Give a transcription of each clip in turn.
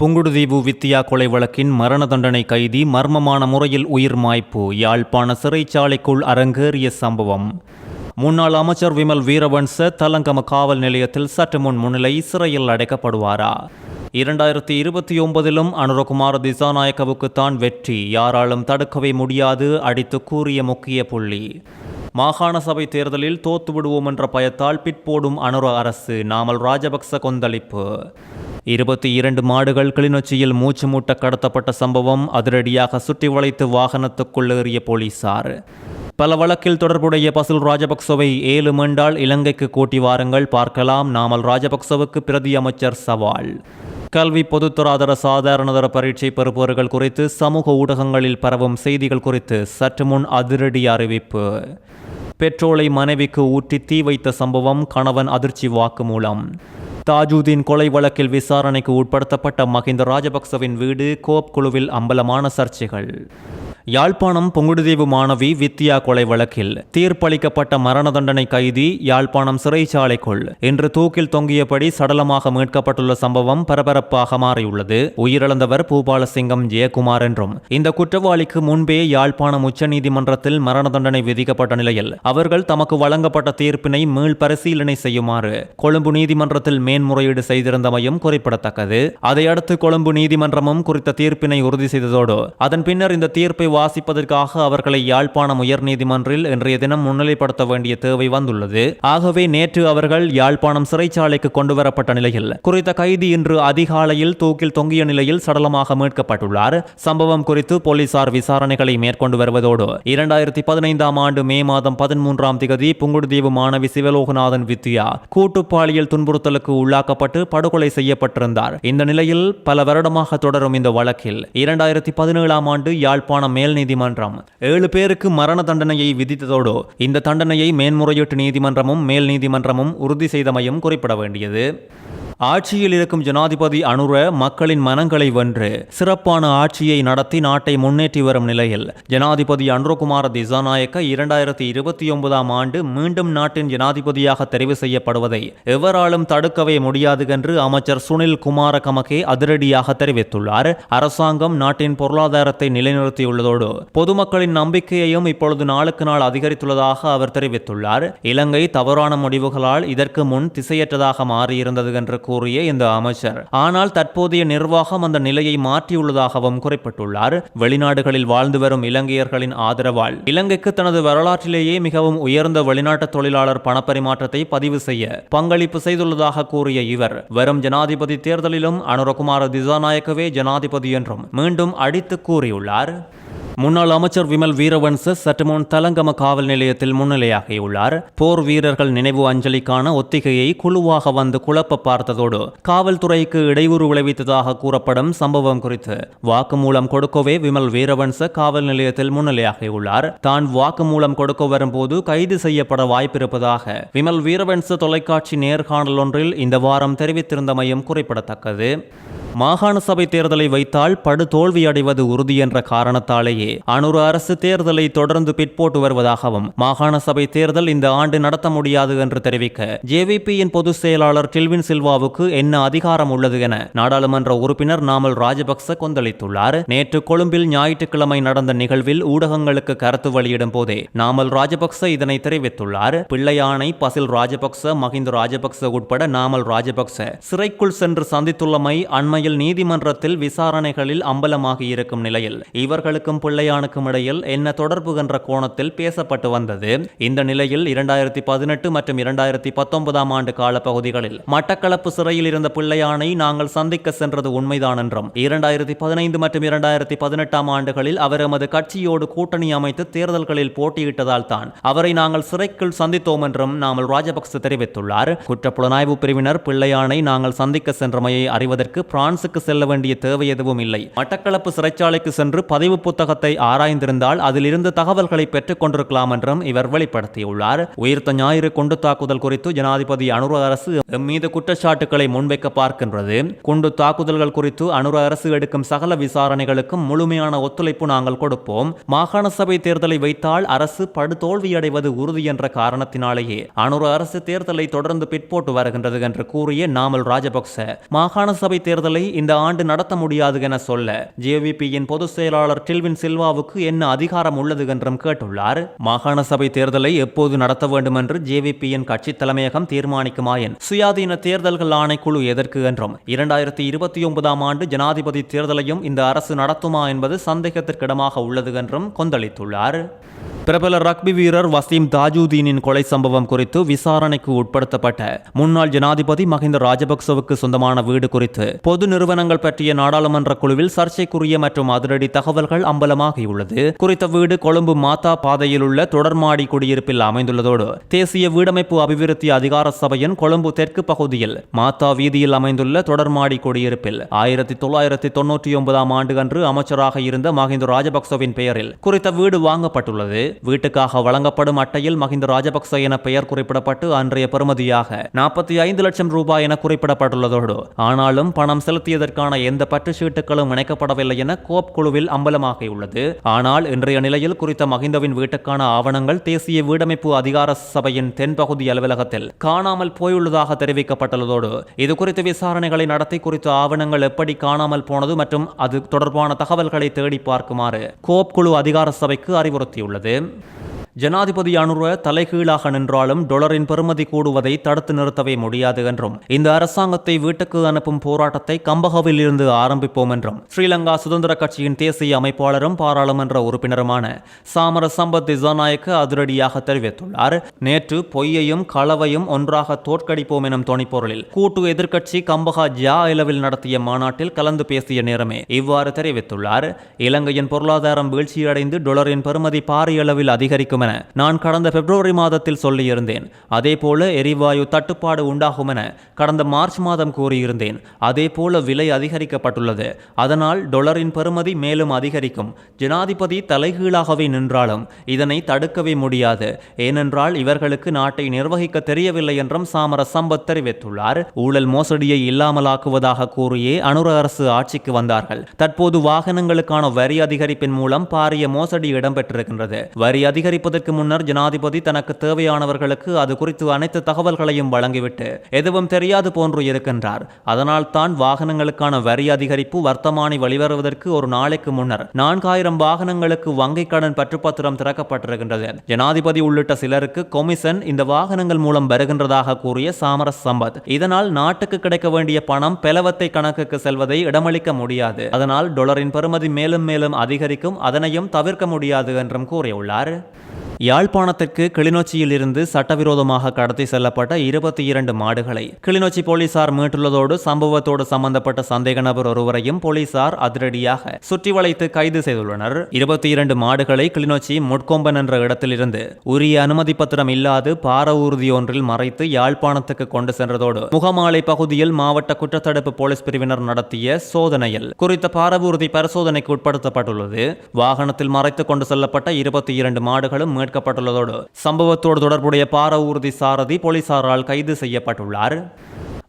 புங்குடுதீவு வித்தியா கொலை வழக்கின் மரண தண்டனை கைதி மர்மமான முறையில் உயிர் மாய்ப்பு. யாழ்ப்பாண சிறைச்சாலைக்குள் அரங்கேறிய சம்பவம். முன்னாள் அமைச்சர் விமல் வீரவன்ச தலங்கம காவல் நிலையத்தில் சற்று முன் முன்னிலை சிறையில் அடைக்கப்படுவாரா? 2029 அனுரகுமார திசாநாயக்கவுக்கு தான் வெற்றி, யாராலும் தடுக்கவே முடியாது அடித்து கூறிய முக்கிய புள்ளி. மாகாண சபை தேர்தலில் தோத்துவிடுவோம் என்ற பயத்தால் பிற்போடும் அனுர அரசு, நாமல் ராஜபக்ச கொந்தளிப்பு. 22 மாடுகள் கிளிநொச்சியில் மூச்சு மூட்ட கடத்தப்பட்ட சம்பவம், அதிரடியாக சுற்றி வளைத்து வாகனத்துக்குள் ஏறிய போலீசார். பல வழக்கில் தொடர்புடைய பசில் ராஜபக்சவை 7 மெண்டால் இலங்கைக்கு கூட்டி வாருங்கள், பார்க்கலாம். நாமல் ராஜபக்சவுக்கு பிரதி அமைச்சர் சவால். கல்வி பொதுத்தராதர சாதாரணதர பரீட்சை பெறுபவர்கள் குறித்து சமூக ஊடகங்களில் பரவும் செய்திகள் குறித்து சற்று முன் அதிரடி அறிவிப்பு. பெட்ரோலை மனைவிக்கு ஊற்றி தீ வைத்த சம்பவம், கணவன் அதிர்ச்சி வாக்குமூலம். தாஜூதீன் கொலை வழக்கில் விசாரணைக்கு உட்படுத்தப்பட்ட மஹிந்த ராஜபக்சவின் வீடு கோப் குழுவில் அம்பலமான சர்ச்சைகள். யாழ்ப்பாணம் புங்குடுதீவு மாணவி வித்தியா கொலை வழக்கில் தீர்ப்பளிக்கப்பட்ட மரண தண்டனை கைதி யாழ்ப்பாணம் சிறைச்சாலைக்குள் இன்று தூக்கில் தொங்கியபடி சடலமாக மீட்கப்பட்டுள்ள சம்பவம் பரபரப்பாக மாறியுள்ளது. உயிரிழந்தவர் பூபாலசிங்கம் ஜெயக்குமார் என்றும், இந்த குற்றவாளிக்கு முன்பே யாழ்ப்பாணம் உச்சநீதிமன்றத்தில் மரண தண்டனை விதிக்கப்பட்ட நிலையில் அவர்கள் தமக்கு வழங்கப்பட்ட தீர்ப்பினை மீள் பரிசீலனை செய்யுமாறு கொழும்பு நீதிமன்றத்தில் மேன்முறையீடு செய்திருந்தமையும் குறிப்பிடத்தக்கது. அதையடுத்து கொழும்பு நீதிமன்றமும் குறித்த தீர்ப்பினை உறுதி செய்ததோடு அதன் பின்னர் இந்த தீர்ப்பை வாசிப்பதற்காக அவர்களை யாழ்ப்பாணம் உயர் நீதிமன்றில் இன்றைய தினம் முன்னிலைப்படுத்த வேண்டிய தேவை வந்துள்ளது. ஆகவே நேற்று அவர்கள் யாழ்ப்பாணம் சிறைச்சாலைக்கு கொண்டுவரப்பட்ட நிலையில் குறித்த கைதி இன்று அதிகாலையில் தூக்கில் தொங்கிய நிலையில் சடலமாக மீட்கப்பட்டுள்ளார். சம்பவம் குறித்து போலீசார் விசாரணைகளை மேற்கொண்டு வருவதோடு 2015 ஆண்டு மே மாதம் 13 புங்குடுதீவு மாணவி சிவலோகநாதன் வித்தியா கூட்டுப்பாலியல் துன்புறுத்தலுக்கு உள்ளாக்கப்பட்டு படுகொலை செய்யப்பட்டிருந்தார். இந்த நிலையில் பல வருடமாக தொடரும் இந்த வழக்கில் 2017 ஆண்டு யாழ்ப்பாணம் மேல் நீதிமன்றம் 7 பேருக்கு மரண தண்டனையை விதித்ததோடு இந்த தண்டனையை மேன்முறையீட்டு நீதிமன்றமும் மேல் நீதிமன்றமும் உறுதி செய்தமையும் குறிப்பிட வேண்டியது. ஆட்சியில் இருக்கும் ஜனாதிபதி அனுர மக்களின் மனங்களை வென்று சிறப்பான ஆட்சியை நடத்தி நாட்டை முன்னேற்றி வரும் நிலையில் ஜனாதிபதி அனுரகுமார திசாநாயக்க 2029 ஆண்டு மீண்டும் நாட்டின் ஜனாதிபதியாக தெரிவு செய்யப்படுவதை எவராலும் தடுக்கவே முடியாது என்று அமைச்சர் சுனில் குமார கமகே அதிரடியாக தெரிவித்துள்ளார். அரசாங்கம் நாட்டின் பொருளாதாரத்தை நிலைநிறுத்தியுள்ளதோடு பொதுமக்களின் நம்பிக்கையையும் இப்பொழுது நாளுக்கு நாள் அதிகரித்துள்ளதாக அவர் தெரிவித்துள்ளார். இலங்கை தவறான முடிவுகளால் இதற்கு முன் திசையற்றதாக மாறியிருந்தது என்று கூறிய இந்த அமைச்சர், ஆனால் தற்போதைய நிர்வாகம் அந்த நிலையை மாற்றியுள்ளதாகவும் குறிப்பிட்டுள்ளார். வெளிநாடுகளில் வாழ்ந்து வரும் இலங்கையர்களின் ஆதரவால் இலங்கைக்கு தனது வரலாற்றிலேயே மிகவும் உயர்ந்த வெளிநாட்டு தொழிலாளர் பணப்பரிமாற்றத்தை பதிவு செய்ய பங்களிப்பு செய்துள்ளதாக கூறிய இவர், வரும் ஜனாதிபதி தேர்தலிலும் அனுரகுமார திசாநாயக்கவே ஜனாதிபதி என்றும் மீண்டும் அடித்து கூறியுள்ளார். முன்னாள் அமைச்சர் விமல் வீரவன்ச சற்று முன் தலங்கம காவல் நிலையத்தில் முன்னிலையாகியுள்ளார். போர் வீரர்கள் நினைவு அஞ்சலிக்கான ஒத்திகையை குழுவாக வந்து குழப்ப பார்த்ததோடு காவல்துறைக்கு இடையூறு விளைவித்ததாக கூறப்படும் சம்பவம் குறித்து வாக்குமூலம் கொடுக்கவே விமல் வீரவன்ச காவல் நிலையத்தில் முன்னிலையாகியுள்ளார். தான் வாக்குமூலம் கொடுக்க வரும்போது கைது செய்யப்பட வாய்ப்பிருப்பதாக விமல் வீரவன்ச தொலைக்காட்சி நேர்காணல் ஒன்றில் இந்த வாரம் தெரிவித்திருந்தமையும் குறிப்பிடத்தக்கது. மாகாண சபை தேர்தலை வைத்தால் படு தோல்வி அடைவது உறுதி என்ற காரணத்தாலேயே அனுர அரசு தேர்தலை தொடர்ந்து பிற்போட்டு வருவதாகவும் மாகாண சபை தேர்தல் இந்த ஆண்டு நடத்த முடியாது என்று தெரிவிக்க ஜேவிபியின் பொதுச் செயலாளர் டில்வின் சில்வாவுக்கு என்ன அதிகாரம் உள்ளது என நாடாளுமன்ற உறுப்பினர் நாமல் ராஜபக்ச கொந்தளித்துள்ளார். நேற்று கொழும்பில் ஞாயிற்றுக்கிழமை நடந்த நிகழ்வில் ஊடகங்களுக்கு கருத்து வெளியிடும் போதே நாமல் ராஜபக்ச இதனை தெரிவித்துள்ளார். பிள்ளையானை பசில் ராஜபக்ச, மஹிந்த ராஜபக்ச உட்பட நாமல் ராஜபக்ச சிறைக்குள் சென்று சந்தித்துள்ளமை அண்மை நீதிமன்றத்தில் விசாரணைகளில் அம்பலமாகி இருக்கும் நிலையில் இவர்களுக்கும் பிள்ளையானுக்கும் இடையில் என்ன தொடர்பு என்ற கோணத்தில் பேசப்பட்டு வந்தது. இந்த நிலையில் 2018 மற்றும் 2019 ஆண்டு காலப்பகுதிகளில் மட்டக்களப்பு சிறையில் இருந்த பிள்ளையானை நாங்கள் சந்திக்க சென்றது உண்மைதான் என்றும், 2015 மற்றும் 2018 ஆண்டுகளில் அவர் எமது கட்சியோடு கூட்டணி அமைத்து தேர்தல்களில் போட்டியிட்டதால் தான் அவரை நாங்கள் சிறைக்குள் சந்தித்தோம் என்றும் நாமல் ராஜபக்ச தெரிவித்துள்ளார். குற்றப்புலனாய்வு பிரிவினர் பிள்ளையானை நாங்கள் சந்திக்க சென்றமையை அறிவதற்கு பிரான்சுக்கு செல்ல வேண்டிய தேவை எதுவும் இல்லை. மட்டக்களப்பு சிறைச்சாலைக்கு சென்று பதிவு புத்தகத்தை ஆராய்ந்திருந்தால் அதில் இருந்து தகவல்களை பெற்றுக் கொண்டிருக்கலாம் என்றும் இவர் வெளிப்படுத்தியுள்ளார். உயிர்த்த ஞாயிறு குண்டு தாக்குதல் குறித்து ஜனாதிபதி அனுர அரசு மீது குற்றச்சாட்டுகளை முன்வைக்க பார்க்கின்றது. குண்டு தாக்குதல்கள் குறித்து அனுர அரசு எடுக்கும் சகல விசாரணைகளுக்கும் முழுமையான ஒத்துழைப்பு நாங்கள் கொடுப்போம். மாகாண சபை தேர்தலை வைத்தால் அரசு படு தோல்வியடைவது உறுதி என்ற காரணத்தினாலேயே அனுர அரசு தேர்தலை தொடர்ந்து பிற்போட்டு வருகின்றது என்று கூறிய நாமல் ராஜபக்ச மாகாண சபை தேர்தலை தேர்தலை இந்த ஆண்டு நடத்த முடியாது என சொல்ல ஜேவிபியின் பொதுச் செயலாளர் டில்வின் சில்வாவுக்கு என்ன அதிகாரம் உள்ளது என்றும் கேட்டுள்ளார். மாகாண சபை தேர்தலை எப்போது நடத்த வேண்டும் என்று ஜேவிபியின் கட்சி தலைமையகம் தீர்மானிக்குமாயின் சுயாதீன தேர்தல்கள் ஆணைக்குழு எதற்கு என்றும் 2029 ஆண்டு ஜனாதிபதி தேர்தலையும் இந்த அரசு நடத்துமா என்பது சந்தேகத்திற்கிடமாக உள்ளது என்றும் கொந்தளித்துள்ளார். பிரபல ரக்பி வீரர் வசீம் தாஜுதீனின் கொலை சம்பவம் குறித்து விசாரணைக்கு உட்படுத்தப்பட்ட முன்னாள் ஜனாதிபதி மஹிந்த ராஜபக்சவுக்கு சொந்தமான வீடு குறித்து பொது நிறுவனங்கள் பற்றிய நாடாளுமன்ற குழுவில் சர்ச்சைக்குரிய மற்றும் அதிரடி தகவல்கள் அம்பலமாகியுள்ளது. குறித்த வீடு கொழும்பு மாத்தா பாதையில் உள்ள தொடர்மாடி குடியிருப்பில் அமைந்துள்ளதோடு தேசிய வீடமைப்பு அபிவிருத்தி அதிகார சபையின் கொழும்பு தெற்கு பகுதியில் மாத்தா வீதியில் அமைந்துள்ள தொடர்மாடி குடியிருப்பில் 1999 ஆண்டு அன்று அமைச்சராக இருந்த மஹிந்த ராஜபக்சவின் பெயரில் குறித்த வீடு வாங்கப்பட்டுள்ளது. வீட்டுக்காக வழங்கப்படும் அட்டையில் மஹிந்த ராஜபக்ச என பெயர் குறிப்பிடப்பட்டு அன்றைய பெறுமதியாக 45 லட்சம் ரூபாய் என குறிப்பிடப்பட்டுள்ளதோடு ஆனாலும் பணம் செலுத்தியதற்கான எந்த பற்று சீட்டுகளும் இணைக்கப்படவில்லை என கோப் குழுவில் அம்பலமாகியுள்ளது. ஆனால் இன்றைய நிலையில் குறித்த மஹிந்தவின் வீட்டுக்கான ஆவணங்கள் தேசிய வீடமைப்பு அதிகார சபையின் தென்பகுதி அலுவலகத்தில் காணாமல் போயுள்ளதாக தெரிவிக்கப்பட்டுள்ளதோடு இது குறித்து விசாரணைகளை நடத்தி குறித்த ஆவணங்கள் எப்படி காணாமல் போனது மற்றும் அது தொடர்பான தகவல்களை தேடி பார்க்குமாறு கோப் குழு அதிகார சபைக்கு அறிவுறுத்தியுள்ளது. ஜனாதிபதி அனுர தலைகீழாக நின்றாலும் டாலரின் பெறுமதி கூடுவதை தடுத்து நிறுத்தவே முடியாது என்றும் இந்த அரசாங்கத்தை வீட்டுக்கு அனுப்பும் போராட்டத்தை கம்பகவில் இருந்து ஆரம்பிப்போம் என்றும் ஸ்ரீலங்கா சுதந்திர கட்சியின் தேசிய அமைப்பாளரும் பாராளுமன்ற உறுப்பினருமான சாமர சம்பத் திசாநாயக்க அதிரடியாக தெரிவித்துள்ளார். நேற்று பொய்யையும் களவையும் ஒன்றாக தோற்கடிப்போம் எனும் தொனிப்பொருளில் கூட்டு எதிர்க்கட்சி கம்பகா ஜா இலவில் நடத்திய மாநாட்டில் கலந்து பேசிய நேரமே இவ்வாறு தெரிவித்துள்ளார். இலங்கையின் பொருளாதாரம் வீழ்ச்சியடைந்து டாலரின் பெறுமதி பாரிய அளவில் அதிகரிக்கும் என நான் கடந்த பிப்ரவரி மாதத்தில் சொல்லியிருந்தேன். அதேபோல எரிவாயு தட்டுப்பாடு உண்டாகும் என கடந்த மார்ச் மாதம் கூறியிருந்தேன். அதேபோல விலை அதிகரிக்கப்பட்டுள்ளது. அதனால் டாலரின் பெறுமதி மேலும் அதிகரிக்கும். ஜனாதிபதி தலைகீழாகவே நின்றாலும் இதனை தடுக்கவே முடியாது. ஏனென்றால் இவர்களுக்கு நாட்டை நிர்வகிக்க தெரியவில்லை என்றும் சாமர சம்பத் தெரிவித்துள்ளார். ஊழல் மோசடியை இல்லாமலாக்குவதாக கூறியே அனுர அரசு ஆட்சிக்கு வந்தார்கள். தற்போது வாகனங்களுக்கான வரி அதிகரிப்பின் மூலம் பாரிய மோசடி இடம்பெற்றிருக்கின்றது. வரி அதிகரிப்பு முன்னர் ஜனாதிபதி தனக்கு தேவையானவர்களுக்கு அது குறித்து அனைத்து தகவல்களையும் வழங்கிவிட்டு எதுவும் தெரியாது போன்று இருக்கின்றார். அதனால் தான் வாகனங்களுக்கான வரி அதிகரிப்பு வர்த்தமானி வெளிவருவதற்கு ஒரு நாளைக்கு முன்னர் 4000 வாகனங்களுக்கு வங்கிக் கடன் பற்றுப்பத்திரம் திறக்கப்பட்டிருக்கின்றது. ஜனாதிபதி உள்ளிட்ட சிலருக்கு கொமிஷன் இந்த வாகனங்கள் மூலம் வருகின்றதாக கூறிய சாமர சம்பத் இதனால் நாட்டுக்கு கிடைக்க வேண்டிய பணம் பெலவத்தை கணக்குக்கு செல்வதை இடமளிக்க முடியாது. அதனால் டாலரின் பெறுமதி மேலும் மேலும் அதிகரிக்கும். அதனையும் தவிர்க்க முடியாது என்றும் கூறியுள்ளார். யாழ்ப்பாணத்திற்கு கிளிநொச்சியில் இருந்து சட்டவிரோதமாக கடத்தி செல்லப்பட்ட 22 மாடுகளை கிளிநொச்சி போலீசார் மீட்டுள்ளதோடு சம்பவத்தோடு சம்பந்தப்பட்ட சந்தேக நபர் ஒருவரையும் போலீசார் அதிரடியாக சுற்றி வளைத்து கைது செய்துள்ளனர். 22 மாடுகளை கிளிநொச்சி முட்கொம்பன் என்ற இடத்திலிருந்து உரிய அனுமதி பத்திரம் இல்லாது பார ஊர்தி ஒன்றில் மறைத்து யாழ்ப்பாணத்துக்கு கொண்டு சென்றதோடு முகமாலை பகுதியில் மாவட்ட குற்றத்தடுப்பு போலீஸ் பிரிவினர் நடத்திய சோதனையில் குறித்த பாரவூர்தி பரிசோதனைக்கு உட்படுத்தப்பட்டுள்ளது. வாகனத்தில் மறைத்து கொண்டு செல்லப்பட்ட 22 மாடுகளும் மீட்கப்பட்டுள்ளதோடு சம்பவத்தோடு தொடர்புடைய பார ஊர்தி சாரதி போலீசாரால் கைது செய்யப்பட்டுள்ளார்.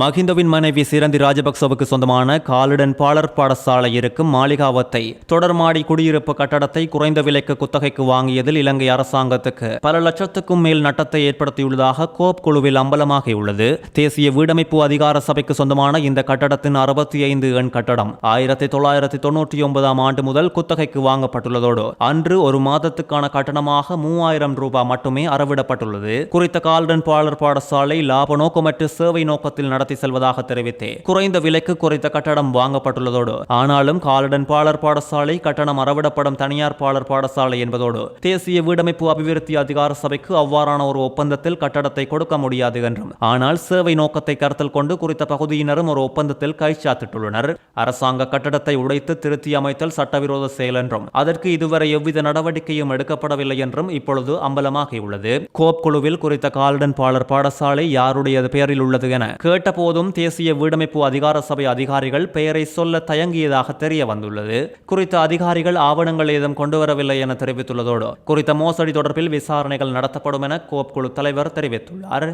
மஹிந்தவின் மனைவி சிரந்தி ராஜபக்சவுக்கு சொந்தமான காலிடன் பாலர் பாடசாலை இருக்கும் மாளிகாவத்தை தொடர்மாடி குடியிருப்பு கட்டடத்தை குறைந்த விலைக்கு குத்தகைக்கு வாங்கியதில் இலங்கை அரசாங்கத்துக்கு பல லட்சத்துக்கும் மேல் நட்டத்தை ஏற்படுத்தியுள்ளதாக கோப் குழுவில் அம்பலமாகியுள்ளது. தேசிய வீடமைப்பு அதிகார சபைக்கு சொந்தமான இந்த கட்டடத்தின் 65 எண் கட்டடம் 1999 ஆண்டு முதல் குத்தகைக்கு வாங்கப்பட்டுள்ளதோடு அன்று ஒரு மாதத்துக்கான கட்டணமாக 3000 ரூபாய் மட்டுமே அறவிடப்பட்டுள்ளது. குறித்த காலிடன் பாலர் பாடசாலை லாப நோக்கமற்ற சேவை நோக்கத்தில் நடத்தி செல்வதாக தெரிவித்தே குறைந்த விலைக்கு குறித்த கட்டடம் வாங்கப்பட்டுள்ளதோடு ஆனாலும் காலிடன் பாலர் பாடசாலை கட்டணம் அறவிடப்படும் தனியார் பாலர் பாடசாலை என்பதோடு தேசிய வீடமைப்பு அபிவிருத்தி அதிகார சபைக்கு அவ்வாறான ஒரு ஒப்பந்தத்தில் கட்டடத்தை கொடுக்க முடியாது என்றும் ஆனால் சேவை நோக்கத்தை கருத்தில் கொண்டு குறித்த பகுதியினரும் ஒரு ஒப்பந்தத்தில் கைச்சாத்திட்டுள்ளனர். அரசாங்க கட்டடத்தை உடைத்து திருத்தி அமைத்தல் சட்டவிரோத செயல் என்றும் அதற்கு இதுவரை எவ்வித நடவடிக்கையும் எடுக்கப்படவில்லை என்றும் இப்பொழுது அம்பலமாகியுள்ளது. கோப் குழுவில் குறித்த காலிடன் பாலர் பாடசாலை யாருடைய பெயரில் உள்ளது என கேட்ட போதும் தேசிய வீடமைப்பு அதிகார சபை அதிகாரிகள் பெயரை சொல்ல தயங்கியதாக தெரிய வந்துள்ளது. குறித்த அதிகாரிகள் ஆவணங்கள் ஏதும் கொண்டுவரவில்லை என தெரிவித்துள்ளதோடு குறித்த மோசடி தொடர்பில் விசாரணைகள் நடத்தப்படும் என கோப் குழு தலைவர் தெரிவித்துள்ளார்.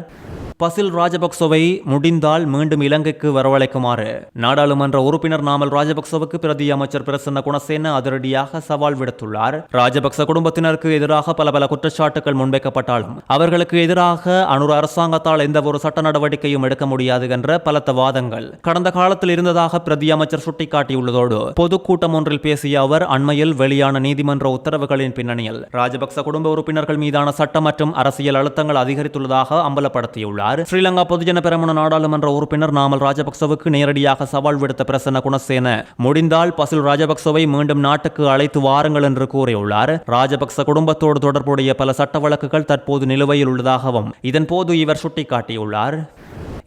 பசில் ராஜபக்சவை முடிந்தால் மீண்டும் இலங்கைக்கு வரவழைக்குமாறு நாடாளுமன்ற உறுப்பினர் நாமல் ராஜபக்சவுக்கு பிரதி அமைச்சர் பிரசன்ன குணசேன அதிரடியாக சவால் விடுத்துள்ளார். ராஜபக்ச குடும்பத்தினருக்கு எதிராக பல குற்றச்சாட்டுகள் முன்வைக்கப்பட்டாலும் அவர்களுக்கு எதிராக அனுர அரசாங்கத்தால் எந்த ஒரு சட்ட நடவடிக்கையும் எடுக்க முடியாது என்ற பலத்த வாதங்கள் கடந்த காலத்தில் இருந்ததாக பிரதி அமைச்சர் சுட்டிக்காட்டியுள்ளதோடு பொதுக்கூட்டம் ஒன்றில் பேசிய அவர் அண்மையில் வெளியான நீதிமன்ற உத்தரவுகளின் பின்னணியில் ராஜபக்ச குடும்ப உறுப்பினர்கள் மீதான சட்ட மற்றும் அரசியல் அழுத்தங்கள் அதிகரித்துள்ளதாக அம்பலப்படுத்தியுள்ளார். ஸ்ரீலங்கா பொதுஜன பெரமுன நாடாளுமன்ற உறுப்பினர் நாமல் ராஜபக்சவுக்கு நேரடியாக சவால் விடுத்த பிரசன்ன குணசேன முடிந்தால் பசில் ராஜபக்சவை மீண்டும் நாட்டுக்கு அழைத்து வாருங்கள் என்று கூறியுள்ளார். ராஜபக்ச குடும்பத்தோடு தொடர்புடைய பல சட்ட வழக்குகள் தற்போது நிலுவையில் உள்ளதாகவும் இதன்போது இவர் சுட்டிக்காட்டியுள்ளார்.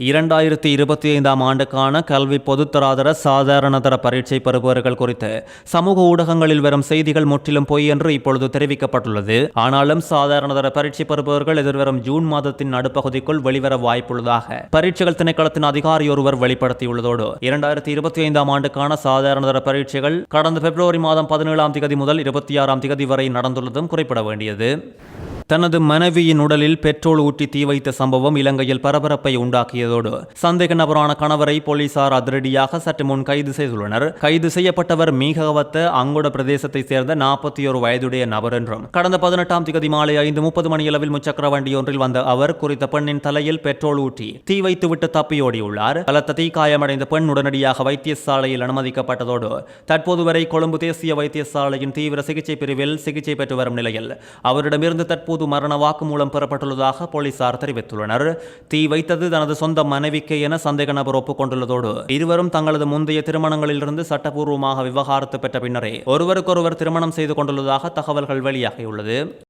2025 ஆண்டுக்கான கல்வி பொதுத்தராதர சாதாரணதர பரீட்சை பெறுபவர்கள் குறித்து சமூக ஊடகங்களில் வரும் செய்திகள் முற்றிலும் பொய் என்று இப்பொழுது தெரிவிக்கப்பட்டுள்ளது. ஆனாலும் சாதாரணதர பரீட்சை பெறுபவர்கள் எதிர்வரும் ஜூன் மாதத்தின் நடுப்பகுதிக்குள் வெளிவர வாய்ப்புள்ளதாக பரீட்சைகள் திணைக்களத்தின் அதிகாரி ஒருவர் வெளிப்படுத்தியுள்ளதோடு 2025 ஆண்டுக்கான சாதாரணதர பரீட்சைகள் கடந்த பிப்ரவரி மாதம் 17ஆம் தேதி முதல் 26ஆம் தேதி வரை நடந்துள்ளதும் குறிப்பிட வேண்டியது. தனது மனைவியின் உடலில் பெட்ரோல் ஊற்றி தீ வைத்த சம்பவம் இலங்கையில் பரபரப்பை உண்டாக்கியதோடு சந்தேக நபரான கணவரை போலீசார் அதிரடியாக சற்று முன் கைது செய்துள்ளனர். கைது செய்யப்பட்டவர் மீகவத்த அங்குட பிரதேசத்தை சேர்ந்த 41 வயதுடைய நபர் என்றும் கடந்த 18ஆம் தேதி மாலை 5:30 மணியளவில் முச்சக்கர வண்டியொன்றில் வந்த அவர் குறித்த பெண்ணின் தலையில் பெட்ரோல் ஊற்றி தீ வைத்துவிட்டு தப்பியோடியுள்ளார். பலத்த தீக்காயமடைந்த பெண் உடனடியாக வைத்தியசாலையில் அனுமதிக்கப்பட்டதோடு தற்போது வரை கொழும்பு தேசிய வைத்தியசாலையின் தீவிர சிகிச்சை பிரிவில் சிகிச்சை பெற்று வரும் நிலையில் அவரிடமிருந்து தற்போது மரண வாக்குமூலம் பெறப்பட்டுள்ளதாக போலீசார் தெரிவித்துள்ளனர். தீ வைத்தது தனது சொந்த மனைவிக்கே என சந்தேக நபர் ஒப்புக்கொண்டுள்ளதோடு இருவரும் தங்களது முந்தைய திருமணங்களிலிருந்து சட்டப்பூர்வமாக விவாகரத்து பெற்ற பின்னரே ஒருவருக்கொருவர் திருமணம் செய்து கொண்டுள்ளதாக தகவல்கள் வெளியாகியுள்ளது.